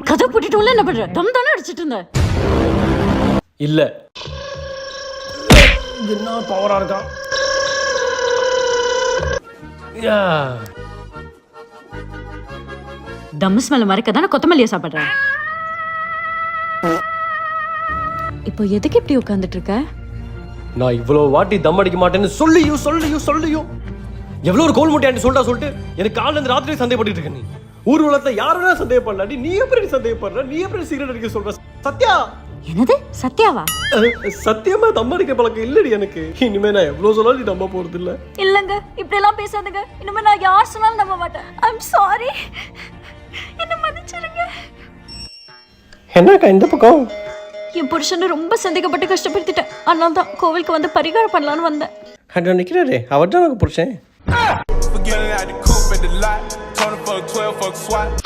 கதை போட்டுட்டோம்ல, என்ன பண்ற? தம் தானே அடிச்சிட்டு இருந்த. இல்ல என்ன பவரா இருக்கா? தம் ஸ்மெல்ல மறைக்க தானே கொத்தமல்லியை சாப்பிடுறேன். இப்போ எதுக்கு இப்படி உட்கார்ந்துட்டு இருக்க? நான் இவ்வளவு வாட்டி தம் அடிக்க மாட்டேன்னு சொல்லியும் எவ்வளவு ஒரு கோல் மூட்டையாண்டி சொல்லிட்டு எனக்கு காலைல இருந்து ராத்திரி சந்தேகப்பட்டு இருக்க. நீ ஊர்வலத்தை யாரும் சந்தேகப்படலாடி, நீ எப்படி சந்தேகப்படுற? நீ எப்படி சிகரெட் அடிக்க சொல்ற? சத்யா, என்னது சத்யாவா? சத்தியமா தம் அடிக்க பழக்கம் இல்லடி எனக்கு. இனிமே நான் எவ்வளவு சொன்னாலும் நீ நம்ப போறது இல்ல. இல்லங்க, இப்படி எல்லாம் பேசாதீங்க. இனிமே நான் யார் சொன்னாலும் நம்ப மாட்டேன். ஐம் சாரி, என்ன மன்னிச்சிடுங்க. என்னக்கா இந்த பக்கம்? என் புருஷனை ரொம்ப சந்தேகப்பட்டு கஷ்டப்படுத்திட்டேன். அதனால தான் கோவிலுக்கு வந்து பரிகாரம் பண்ணலான்னு வந்தேன். அட நிக்கிறாரே, அவர் தான் எனக்கு புருஷன். Forgetting out the coupe at the lot. Tony fuck 12, fuck SWAT.